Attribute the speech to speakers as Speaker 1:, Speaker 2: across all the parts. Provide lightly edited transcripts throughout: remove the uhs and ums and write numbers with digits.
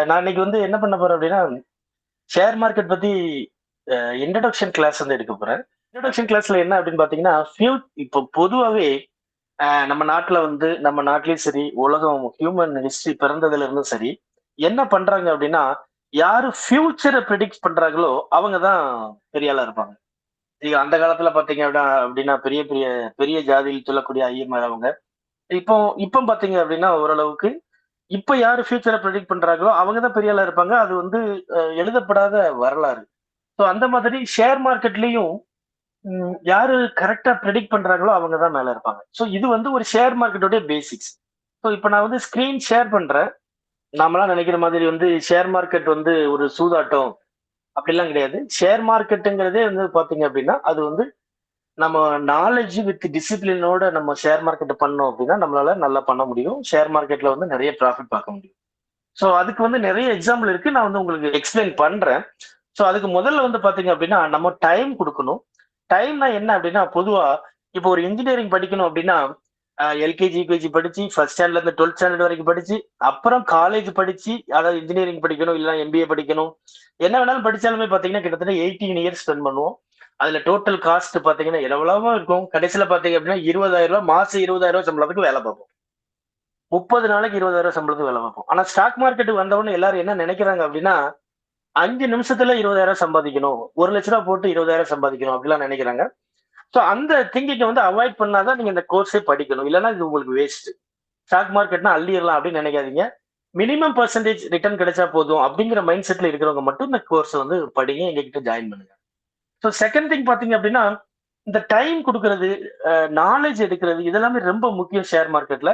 Speaker 1: நான் இன்னைக்கு வந்து என்ன பண்ண போறேன் அப்படின்னா, ஷேர் மார்க்கெட் பத்தி இன்ட்ரோடக்ஷன் கிளாஸ் வந்து எடுக்க போறேன். இன்ட்ரோடக்ஷன் கிளாஸ்ல என்ன அப்படின்னு பார்த்தீங்கன்னா, இப்போ பொதுவாவே நம்ம நாட்டுல வந்து நம்ம நாட்டிலயும் சரி, உலகம் ஹியூமன் ஹிஸ்டரி பிறந்ததுல இருந்தும் சரி, என்ன பண்றாங்க அப்படின்னா, யாரு ஃபியூச்சர பிரெடிக்ட் பண்றாங்களோ, அவங்க தான் பெரிய ஆளா இருப்பாங்க. நீங்க அந்த காலத்துல பார்த்தீங்க அப்படின்னா பெரிய பெரிய பெரிய ஜாதியில் சொல்லக்கூடிய ஐயர்மார் அவங்க. இப்போ இப்போ பார்த்தீங்க அப்படின்னா ஓரளவுக்கு இப்ப யாரு ஃபியூச்சர பிரெடிக்ட் பண்றாங்களோ, அவங்க தான் பெரிய ஆளா இருப்பாங்க. அது வந்து எழுதப்படாத வரலாறு. ஸோ அந்த மாதிரி ஷேர் மார்க்கெட்லயும் யாரு கரெக்ட்டா பிரெடிக்ட் பண்றாங்களோ, அவங்க தான் மேல இருப்பாங்க. ஸோ இது வந்து ஒரு ஷேர் மார்க்கெட்டோட பேசிக்ஸ். ஸோ இப்ப நான் வந்து ஸ்கிரீன் ஷேர் பண்றேன். நாமெல்லாம் நெனைக்கிற மாதிரி வந்து ஷேர் மார்க்கெட் வந்து ஒரு சூதாட்டம் அப்படிலாம் கிடையாது. ஷேர் மார்க்கெட்டுங்கிறதே வந்து பார்த்தீங்க அப்படின்னா, அது வந்து நம்ம நாலேட்ஜ் வித் டிசிப்ளினோட நம்ம ஷேர் மார்க்கெட் பண்ணோம் அப்படின்னா, நம்மளால நல்லா பண்ண முடியும். ஷேர் மார்க்கெட்ல வந்து நெறைய ப்ராஃபிட் பார்க்க முடியும். சோ, அதுக்கு வந்து நெறைய எக்ஸாம்பிள் இருக்கு. நான் வந்து உங்களுக்கு எக்ஸ்பிளைன் பண்றேன். சோ, அதுக்கு முதல்ல வந்து பாத்தீங்க அப்டின்னா, நம்ம டைம் குடுக்கணும். டைம்னா என்ன அப்டின்னா, பொதுவா இப்போ ஒரு இன்ஜினியரிங் படிக்கணும் அப்டின்னா, எல்கேஜி, யுகேஜி படிச்சு, 1 ஸ்டாண்டர்ட்ல இருந்து 12த் ஸ்டாண்டர்ட் வரைக்கும் படிச்சு, அப்புறம் காலேஜ் படிச்சு, அதாவது இன்ஜினியரிங் படிக்கணும், இல்லன்னா எம்பிஏ படிக்கணும். என்ன வேணாலும் படிச்சாலுமே பாத்தீங்கன்னா, கிட்டத்தட்ட 18 இயர்ஸ் ஸ்பெண்ட் பண்ணுவோம். அதுல டோட்டல் காஸ்ட் பாத்தீங்கன்னா, எவ்வளவோ இருக்கும். கடைசில பாத்தீங்க அப்டின்னா, ரூ. 20,000 மாசம் ரூ. 20,000 சம்பளத்துக்கு வேல பார்ப்போம். 30 நாளைக்கு 20,000 சம்பளத்துக்கு வேலை பார்ப்போம். ஆனா ஸ்டாக் மார்க்கெட்டுக்கு வந்தவுடனே எல்லாரும் என்ன நினைக்கிறாங்க அப்டின்னா, 5 நிமிஷத்துல 20,000 சம்பாதிக்கணும். ரூ. 1,00,000 போட்டு 20,000 சம்பாதிக்கணும் அப்டிலாம் நினைக்கிறாங்க. சோ அந்த திங்கிங்க வந்து அவாய்ட் பண்ணா தான் நீங்க இந்த கோர்ஸே படிக்கணும். இல்லன்னா இது உங்களுக்கு வேஸ்ட். ஸ்டாக் மார்க்கெட்னா அள்ளிறலாம் அப்டின்னு நினைக்காதீங்க. மினிமம் பெர்சன்டேஜ் ரிட்டர்ன் கிடைச்சா போதும் அப்டிங்கிற மைண்ட் செட்ல இருக்கிறவங்க மட்டும் இந்த கோர்ஸ் வந்து படிங்க. எங்ககிட்ட ஜாயின் பண்ணுங்க. சோ செகண்ட் திங் பார்த்தீங்க அப்டின்னா, இந்த டைம் குடுக்குறது, நாலேட்ஜ் எடுக்கிறது இதெல்லாமே ரொம்ப முக்கியம் ஷேர் மார்க்கெட்ல.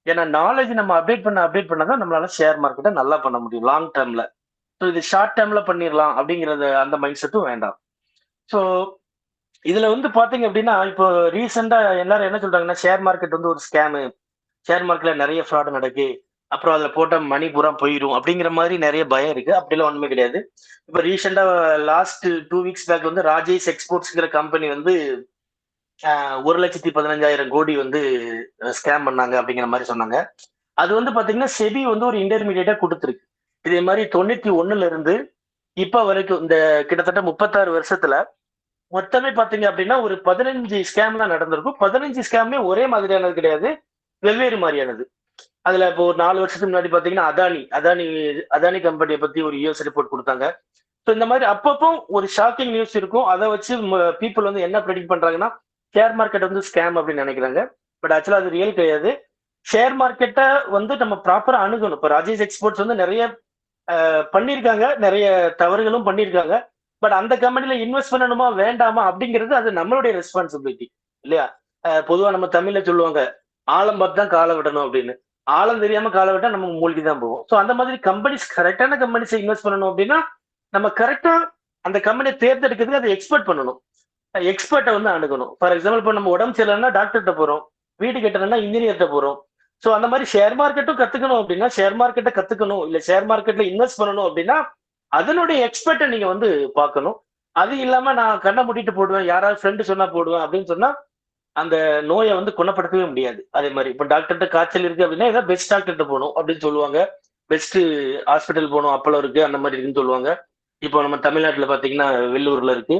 Speaker 1: ஏன்னா நாலேட்ஜ் நம்ம அப்டேட் பண்ணா தான் நம்மளால ஷேர் மார்க்கெட்ட நல்லா பண்ண முடியும் லாங் டர்ம்ல. ஸோ இது ஷார்ட் டர்ம்ல பண்ணிரலாம் அப்படிங்கிறது அந்த மைண்ட் செட்டும் வேண்டாம். ஸோ இதுல வந்து பாத்தீங்க அப்படின்னா, இப்போ ரீசென்ட்டா எல்லாரும் என்ன சொல்றாங்கன்னா, ஷேர் மார்க்கெட் வந்து ஒரு ஸ்கேமு. ஷேர் மார்க்கெட்ல நெறைய ஃப்ராட் நடக்கு. அப்புறம் அதுல போட்ட மணி பூரா போயிரும் அப்படிங்கிற மாரி நெறைய பயம் இருக்கு. அப்படிலாம் ஒண்ணுமே கிடையாது. இப்ப ரீசென்ட்டா லாஸ்ட் 2 வீக்ஸ் பேக் வந்து ராஜேஷ் எக்ஸ்போர்ட்ஸ்ங்கிற கம்பெனி வந்து 1,15,000 கோடி வந்து ஸ்கேம் பண்ணாங்க அப்படிங்கிற மாரி சொன்னாங்க. அது வந்து பாத்தீங்கன்னா, செபி வந்து ஒரு இன்டர்மீடியேட்டா குடுத்திருக்கு. இதே மாரி 91ல இருந்து இப்ப வரைக்கும் இந்த கிட்டத்தட்ட 36 வருஷத்துல மொத்தமே பாத்தீங்க அப்டின்னா, ஒரு 15 ஸ்கேம் தான் நடந்திருக்கும். 15 ஸ்கேமுமே ஒரே மாதிரியானது கிடையாது. வெவ்வேறு மாரியானது. அதுல இப்போ ஒரு 4 வருஷத்துக்கு முன்னாடி பாத்தீங்கன்னா, அதானி கம்பெனிய பத்தி ஒரு யுஎஸ் ரிப்போர்ட் குடுத்தாங்க. ஸோ இந்த மாரி அப்பப்போ ஒரு ஷாக்கிங் நியூஸ் இருக்கும். அத வச்சு பீப்பிள் வந்து என்ன பிரெடிக்ட் பண்றாங்கன்னா, ஷேர் மார்க்கெட் வந்து ஸ்கேம் அப்டின்னு நெனைக்கிறாங்க. பட் ஆக்சுவலா அது ரியல் கிடையாது. ஷேர் மார்க்கெட்ட வந்து நம்ம ப்ராப்பரா அணுகணும். இப்ப ராஜேஷ் எக்ஸ்போர்ட்ஸ் வந்து நெறைய பண்ணியிருக்காங்க. நெறைய தவறுகளும் பண்ணியிருக்காங்க. பட் அந்த கம்பெனில இன்வெஸ்ட் பண்ணணுமா? வேண்டாமா? அப்படிங்கிறது அது நம்மளுடைய ரெஸ்பான்சிபிலிட்டி. இல்லையா? பொதுவா நம்ம தமிழ்ல சொல்லுவாங்க, "ஆழம் பார்த்து தான் கால விடணும்" அப்படின்னு. ஆழம் தெரியாம கால விட்டா நம்ம மூழ்கி தான் போவோம். சோ அந்த மாதிரி கரெக்ட்டான கம்பெனிஸ்ல இன்வெஸ்ட் பண்ணணும் அப்படின்னா, நம்ம கரெக்ட்டா அந்த கம்பெனிய தேர்ந்தெடுக்கிறதுக்கு அத எக்ஸ்பெர்ட் பண்ணணும். எக்ஸ்பர்ட்ட வந்து அணுகணும். ஃபார் எக்ஸாம்பிள் இப்ப நம்ம உடம்பு சரியில்லன்னா டாக்டர்ட்ட போறோம். வீடு கட்டணும்னா இன்ஜினியர்ட்ட போறோம். சோ அந்த மாரி ஷேர் மார்க்கெட்டும் கத்துக்கணும் அப்டின்னா, ஷேர் மார்க்கெட்ட கத்துக்கணும். இல்ல ஷேர் மார்க்கெட்ல இன்வெஸ்ட் பண்ணணும் அப்டின்னா, அதனுடைய எக்ஸ்பர்ட்ட நீங்க வந்து பார்க்கணும். அது இல்லாம நான் கண்ண மூடிட்டு போடுவேன். யாராவது ஃப்ரெண்ட் சொன்னா போடுவேன் அப்டின்னு சொன்னா, அந்த நோய வந்து குணப்படுத்தவே முடியாது. அதே மாரி இப்ப டாக்டர்ட்ட காய்ச்சல் இருக்கு அப்டின்னா, ஏதாவது பெஸ்ட் டாக்டர்ட்ட போணும் அப்டின்னு சொல்லுவாங்க. பெஸ்ட் ஹாஸ்பிட்டல் போணும். அப்போலோ இருக்கு. அந்த மாரி இருக்குன்னு சொல்லுவாங்க. இப்போ நம்ம தமிழ்நாட்டுல பார்த்தீங்கன்னா, வெள்ளூர்ல இருக்கு.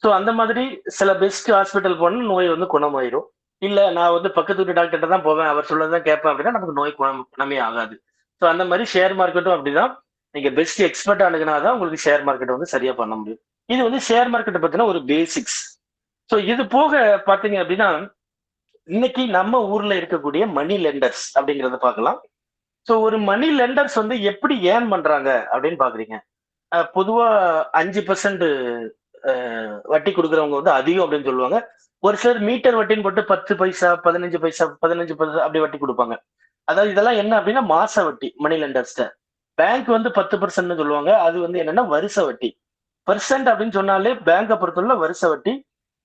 Speaker 1: ஸோ அந்த மாதிரி சில பெஸ்ட் ஹாஸ்பிட்டல் போனா நோய் வந்து குணமாயிரும். இல்ல நான் வந்து பக்கத்து வீட்டு டாக்டர்ட்ட தான் போவேன். அவர் சொல்றத தான் கேட்பேன் அப்படின்னா, நமக்கு நோய் குணமே ஆகாது. ஸோ அந்த மாரி ஷேர் மார்க்கெட்டும் அப்படிதான். நீங்க பெஸ்ட் எக்ஸ்பர்ட் அணுகுனா தான் உங்களுக்கு ஷேர் மார்க்கெட் வந்து சரியா பண்ண முடியும். இது வந்து ஷேர் மார்க்கெட்ட பத்தின ஒரு பேசிக்ஸ். ஸோ இது போக பார்த்தீங்க அப்படின்னா, இன்னைக்கு நம்ம ஊர்ல இருக்கக்கூடிய மணி லெண்டர்ஸ் அப்படிங்கிறத பார்க்கலாம். ஸோ ஒரு மணி லெண்டர்ஸ் வந்து எப்படி ஏர்ன் பண்றாங்க அப்படின்னு பார்க்குறீங்க. பொதுவா 5% வட்டி குடுக்குறவங்க வந்து அதிகம் அப்படின்னு சொல்லுவாங்க. ஒரு சிலர் மீட்டர் வட்டின்னு போட்டு 10 பைசா, 15 பைசா, 15 பைசா அப்படி வட்டி குடுப்பாங்க. அதாவது இதெல்லாம் என்ன அப்படின்னா மாச வட்டி மணி லெண்டர்ஸ்ட்ட. பேங்க் வந்து 10% சொல்லுவாங்க. அது வந்து என்னன்னா வருஷ வட்டி. பெர்சென்ட் அப்படின்னு சொன்னாலே பேங்க பொறுத்தவரையில வருஷ வட்டி.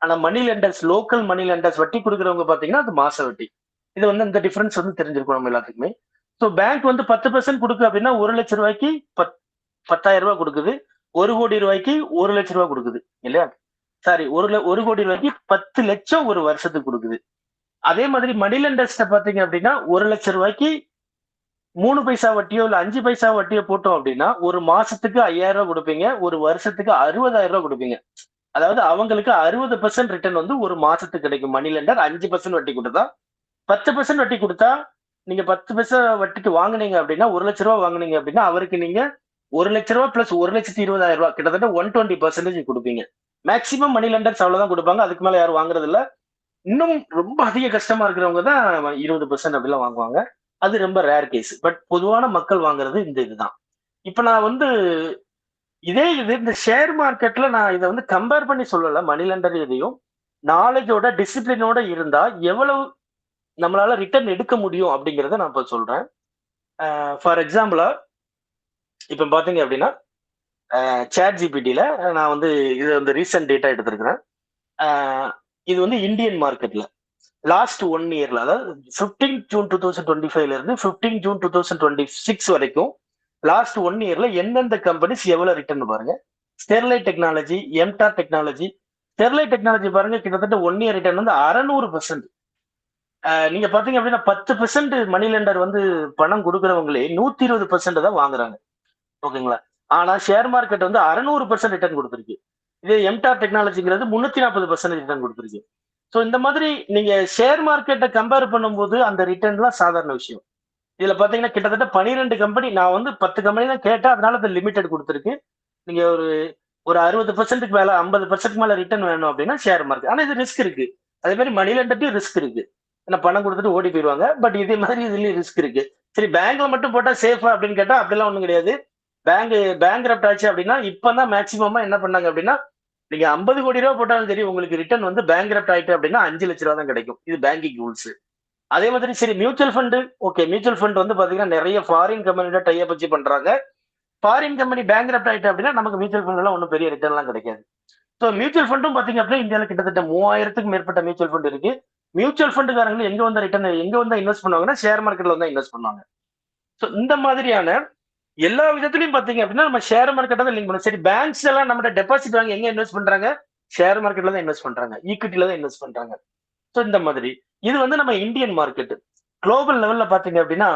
Speaker 1: ஆனா money lenders local money lenders வட்டி குடுக்குறவங்க பார்த்தீங்கன்னா, அது மாச வட்டி. இது வந்து இந்த டிஃபரன்ஸ் வந்து தெரிஞ்சிருக்கும் நம்ம எல்லாத்துக்குமே. ஸோ பேங்க் வந்து 10% குடுக்கு அப்படின்னா ரூ. 1,00,000க்கு 10,000 குடுக்குது. ரூ. 1,00,000க்கு ரூ. 1,00,000 குடுக்குது. இல்லையா? சாரி ரூ. 1,00,000க்கு 10,00,000 ஒரு வருஷத்துக்கு குடுக்குது. அதே மாதிரி மணி லெண்டர்ஸ்ட்ட பார்த்தீங்க அப்படின்னா ரூ. 1,00,000க்கு 3 பைசா வட்டியோ இல்ல 5 பைசா வட்டியோ போட்டோம் அப்படின்னா ஒரு மாசத்துக்கு 5,000 ரூபாய் கொடுப்பீங்க, ஒரு வருஷத்துக்கு 60,000 ரூபாய் கொடுப்பீங்க. அதாவது அவங்களுக்கு 60% ரிட்டர்ன் வந்து ஒரு மாசத்துக்கு கிடைக்கும். மணி லெண்டர் 5% வட்டி கொடுத்தா, 10% வட்டி கொடுத்தா, நீங்க 10 பைசா வட்டிக்கு வாங்குனீங்க அப்படின்னா, ரூ. 1,00,000 வாங்குனீங்க அப்படின்னா, அவருக்கு நீங்க ரூ. 1,00,000 பிளஸ் 1,20,000 கிட்டத்தட்ட 120% கொடுப்பீங்க. மேக்ஸிமம் மணி லெண்டர்ஸ் அவ்வளவுதான் கொடுப்பாங்க. அதுக்கு மேல யாரும் வாங்குறது இல்ல. இன்னும் ரொம்ப அதிக கஷ்டமா இருக்கிறவங்க தான் 20% அப்படிலாம் வாங்குவாங்க. அது ரொம்ப ரேர் கேஸ். பட் பொதுவான மக்கள் வாங்குறது இந்த இதுதான். இப்ப நான் வந்து இதே இது இந்த ஷேர் மார்க்கெட்ல நான் இத வந்து கம்பேர் பண்ணி சொல்லல. மணி லெண்டர் எதையும். நாலேஜோட, டிசிப்ளினோட இருந்தா எவ்வளவு நம்மளால ரிட்டர்ன் எடுக்க முடியும் அப்படிங்கிறத நான் இப்ப சொல்றேன். ஃபார் எக்ஸாம்பிளா இப்ப பாத்தீங்க அப்படின்னா, சாட் ஜிபிடில நான் வந்து இது வந்து ரீசென்ட் டேட்டா எடுத்திருக்கிறேன். அ இது வந்து இந்தியன் மார்க்கெட்ல. லாஸ்ட் 1 இயர்ல அதாவது 15 ஜூன் 2025ல இருந்து 15 ஜூன் 2026 வரைக்கும் லாஸ்ட் 1 இயர்ல எந்தெந்த கம்பெனிஸ் எவ்வளவு ரிட்டர்ன் பாருங்க. Sterlite technology, mTOR technology. Sterlite technology பாருங்க கிட்டத்தட்ட 1 இயர் ரிட்டர்ன் வந்து 600%. நீங்க பாத்தீங்க அப்படின்னா 10% மணி லெண்டர் வந்து பணம் கொடுக்குறவங்களே 120% தான் வாங்குறாங்க. ஓகேங்களா? ஆனா ஷேர் மார்க்கெட் வந்து 600% ரிட்டர்ன் கொடுத்திருக்கு. இதே எம்டார் டெக்னாலஜிங்கிறது 340% ரிட்டர்ன் கொடுத்திருக்கு. சோ இந்த மாதிரி நீங்க ஷேர் மார்க்கெட்ட கம்பேர் பண்ணும்போது அந்த ரிட்டர்ன்லாம் சாதாரண விஷயம். இதுல பாத்தீங்கன்னா கிட்டத்தட்ட 12 கம்பெனி நான் வந்து 10 கம்பெனி தான் கேட்டேன். அதனால அது லிமிடெட் குடுத்திருக்கு. நீங்க ஒரு ஒரு 60%க்கு மேல 50% மேல ரிட்டர்ன் வேணும் அப்படின்னா ஷேர் மார்க்கெட். ஆனா இது ரிஸ்க் இருக்கு. அதே மாதிரி மணி லெண்டர்லயும் ரிஸ்க் இருக்கு. ஏன்னா பணம் குடுத்துட்டு ஓடி போயிருவாங்க. பட் இதே மாதிரி இதுலயும் ரிஸ்க் இருக்கு. சரி பேங்க்ல மட்டும் போட்டா சேஃபா அப்படின்னு கேட்டா அப்படிலாம் ஒண்ணும் கிடையாது. பேங்க் பேங்க்ரப்ட் ஆச்சு அப்படின்னா இப்பதான் மேக்ஸிமமா என்ன பண்ணாங்க அப்படின்னா நீங்க 50 கோடி ரூபாய் போட்டாலும் சரி உங்களுக்கு ரிட்டர்ன் வந்து பேங்க்ரப்ட் ஆயிட்டு அப்படின்னா 5,00,000 தான் கிடைக்கும். இது பேங்கிங் ரூல்ஸ். அதே மாதிரி சரி mutual fund okay mutual fund வந்து பாத்தீங்கன்னா நிறைய ஃபாரின் கம்பெனியோட டைப் வச்சு பண்றாங்க. ஃபாரின் கம்பெனி பேங்க்ரப்ட் ஆயிட்டு அப்படின்னா நமக்கு மியூச்சுவல் ஃபண்ட் எல்லாம் ஒன்றும் பெரிய ரிட்டர்ன் எல்லாம் கிடைக்காது. ஸோ மியூச்சுவல் ஃபண்டும் பாத்தீங்க அப்படின்னா இந்தியாவில் கிட்டத்தட்ட 3000க்கும் மேற்பட்ட மியூச்சுவல் ஃபண்ட் இருக்கு. மியூச்சுவல் ஃபண்டுக்காரங்க எங்க வந்து ரிட்டர்ன் எங்க வந்து இன்வெஸ்ட் பண்ணுவாங்கன்னா ஷேர் மார்க்கெட்ல வந்து இன்வெஸ்ட் பண்ணுவாங்க. ஸோ இந்த மாதிரியான எல்லா விதத்திலையும் பாத்தீங்க அப்படின்னா நம்ம ஷேர் மார்க்கெட்டை தான் லிங்க் பண்ணுவோம். சரி பேங்க்ஸ் எல்லாம் நம்ம டெபாசிட் வாங்கி எங்க இன்வெஸ்ட் பண்றாங்க? ஷேர் மார்க்கெட்ல தான் இன்வெஸ்ட் பண்றாங்க. ஈக்விட்டில தான் இன்வெஸ்ட் பண்றாங்க. ஸோ இந்த மாதிரி இது வந்து நம்ம இந்தியன் மார்க்கெட். குளோபல் லெவல்ல பாத்தீங்க அப்படின்னா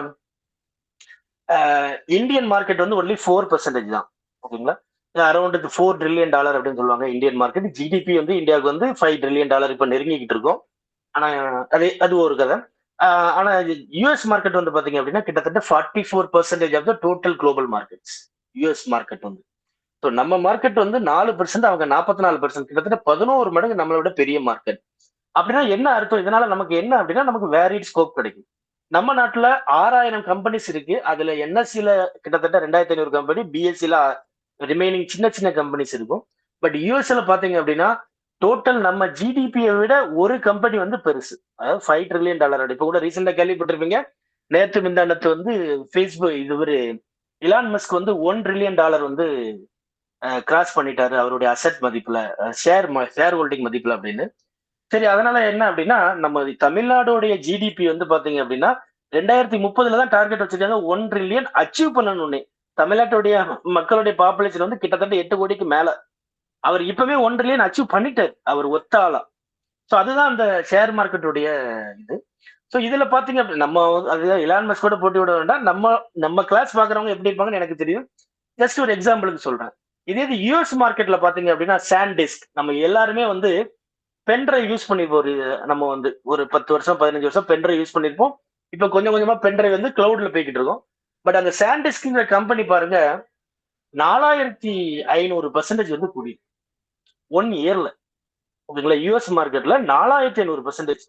Speaker 1: இந்தியன் மார்க்கெட் வந்து ஒன்லி 4% தான். ஓகேங்களா? அரௌண்ட் $4 ட்ரில்லியன் அப்படின்னு சொல்லுவாங்க இந்தியன் மார்க்கெட். ஜிடிபி வந்து இந்தியாவுக்கு வந்து $5 ட்ரில்லியன் இப்ப நெருங்கிக்கிட்டு இருக்கோம். ஆனா அது ஒரு கதை. ஆனா யூஎஸ் மார்க்கெட் வந்து பாத்தீங்க அப்படின்னா கிட்டத்தட்ட 44% of the total global markets. US market வந்து ஸோ நம்ம மார்க்கெட் வந்து 4%, அவங்க 44%, கிட்டத்தட்ட 11 மடங்கு நம்மளோட பெரிய மார்க்கெட். அப்படின்னா என்ன அர்த்தம்? இதனால நமக்கு என்ன அப்படின்னா நமக்கு வேரிட் ஸ்கோப் கிடைக்கும். நம்ம நாட்டுல 6,000 கம்பெனிஸ் இருக்கு. அதுல என்எஸ்சில கிட்டத்தட்ட 2,500 கம்பெனி, பிஎஸ்சில ரிமைனிங் சின்ன சின்ன கம்பெனிஸ் இருக்கும். பட் யூஎஸ்ல பாத்தீங்க அப்படின்னா டோட்டல் நம்ம ஜிடிபியை விட ஒரு கம்பெனி வந்து பெருசு. அதாவது $5 ட்ரில்லியன். இப்ப கூட ரீசெண்டா கேள்விப்பட்டிருப்பீங்க. நேத்து முந்தானத்து வந்து ஃபேஸ்புக் இது ஒரு இலான் மஸ்க் வந்து $1 ட்ரில்லியன் வந்து கிராஸ் பண்ணிட்டாரு அவருடைய அசெட் மதிப்புல, ஷேர் ஹோல்டிங் மதிப்புல அப்படின்னு. சரி அதனால என்ன அப்படின்னா நம்ம தமிழ்நாடுடைய ஜிடிபி வந்து பாத்தீங்க அப்படின்னா 2030 தான் டார்கெட் வச்சிருக்காங்க 1 ட்ரில்லியன் அச்சீவ் பண்ணணும்னு. தமிழ்நாட்டுடைய மக்களுடைய பாப்புலேஷன் வந்து கிட்டத்தட்ட 8 கோடிக்கு மேல. அவர் இப்பவே 1 ட்ரில்லியன் அச்சீவ் பண்ணிட்டார் அவர் ஒத்த ஆளா. சோ அதுதான் அந்த ஷேர் மார்க்கெட்டுடைய இது. சோ இதுல பாத்தீங்க நம்ம அது இலான் மஸ்க் கூட போட்டி விட வேண்டாம். நம்ம நம்ம கிளாஸ் பாக்குறவங்க எப்படி இருப்பாங்கன்னு எனக்கு தெரியும். ஜஸ்ட் ஒரு எக்ஸாம்பிளுக்கு சொல்றேன். இதே இது யூஎஸ் மார்க்கெட்ல பாத்தீங்க அப்படின்னா சாண்டிஸ்க் நம்ம எல்லாருமே வந்து பென்ட்ரைவ் யூஸ் பண்ணிருப்போம். நம்ம வந்து ஒரு 10 வருஷம் 15 வருஷம் பென்ட்ரைவ் யூஸ் பண்ணிருப்போம். இப்ப கொஞ்சம் கொஞ்சமா பென்ட்ரைவ் வந்து கிளவுட்ல போய்கிட்டு இருக்கோம். பட் அந்த சாண்டிஸ்க்ங்கிற கம்பெனி பாருங்க 4,500% வந்து கூடி 1 இயர்ல. ஓகேங்களா? யூஎஸ் மார்க்கெட்ல 4,500%.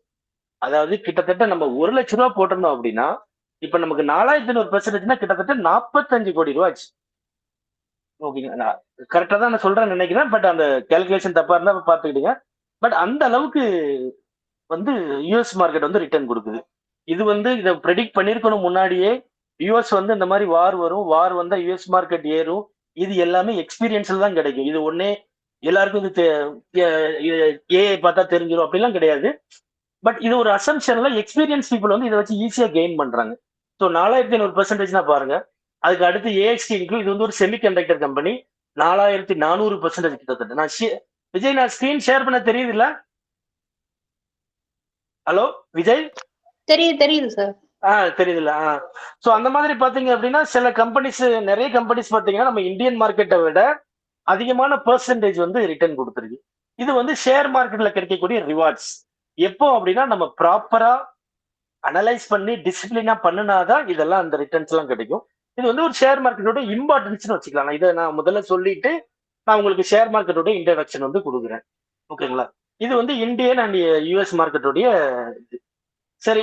Speaker 1: அதாவது கிட்டத்தட்ட நம்ம 1,00,000 ரூபாய் போட்டிருந்தோம் அப்படின்னா இப்ப நமக்கு 4,500%னா கிட்டத்தட்ட 45 கோடி ரூபாய் ஆச்சு. ஓகேங்களா? கரெக்டா தான் நான் சொல்றேன்னு நினைக்கிறேன். பட் அந்த கால்குலேஷன் தப்பா இருந்தா பாத்துக்கிடுங்க. பட் அந்த அளவுக்கு வந்து யூஎஸ் மார்க்கெட் வந்து ரிட்டர்ன் கொடுக்குது. இது வந்து இதை ப்ரெடிக்ட் பண்ணிருக்கணும் முன்னாடியே. யூஎஸ் வந்து இந்த மாதிரி வார் வரும், வார் வந்தா யூஎஸ் மார்க்கெட் ஏறும். இது எல்லாமே எக்ஸ்பீரியன்ஸ்ல தான் கிடைக்கும். இது ஒன்னே எல்லாருக்கும் இது ஏஐ பார்த்தா தெரிஞ்சிடும் அப்படிலாம் கிடையாது. பட் இது ஒரு அசம்ஷன்ல எக்ஸ்பீரியன்ஸ் பீப்புள் வந்து இதை வச்சு ஈஸியா கெயின் பண்றாங்க. ஸோ 4,500%னா பாருங்க. அதுக்கு அடுத்து ஏஎக்ஸ்டி இருக்கு. இது வந்து ஒரு செமி கண்டக்டர் கம்பெனி. 4,400% கிட்டத்தட்ட. விஜய் நான் ஸ்கிரீன் ஷேர் பண்ண தெரியுது இல்ல? ஹலோ விஜய்?
Speaker 2: தெரியுது சார்.
Speaker 1: தெரியுதுல்ல. சோ அந்த மாதிரி பாத்தீங்க அப்படின்னா, சில கம்பெனிஸ் நெறைய கம்பெனிஸ் பாத்தீங்கன்னா, நம்ம இந்தியன் மார்க்கெட்ட விட அதிகமான பெர்சன்டேஜ் வந்து ரிட்டர்ன் குடுத்துருக்கு. இது வந்து ஷேர் மார்க்கெட்ல கிடைக்கக்கூடிய ரிவார்ட்ஸ். எப்போ அப்படின்னா, நம்ம ப்ராப்பரா அனலைஸ் பண்ணி டிசிப்ளினா பண்ணுனா தான் இதெல்லாம் அந்த ரிட்டர்ன்ஸ்லாம் கிடைக்கும். இது வந்து ஒரு ஷேர் மார்க்கெட்டோட இம்பார்ட்டன்ஸ்ன்னு வச்சுக்கலாம். இத நான் முதல்ல சொல்லிட்டு, நான் உங்களுக்கு ஷேர் மார்க்கெட்டோட இன்ட்ரோடக்ஷன் வந்து குடுக்குறேன். ஓகேங்களா? இது வந்து இந்தியன் அண்ட் யுஎஸ் மார்க்கெட்டோடைய இது. சரி.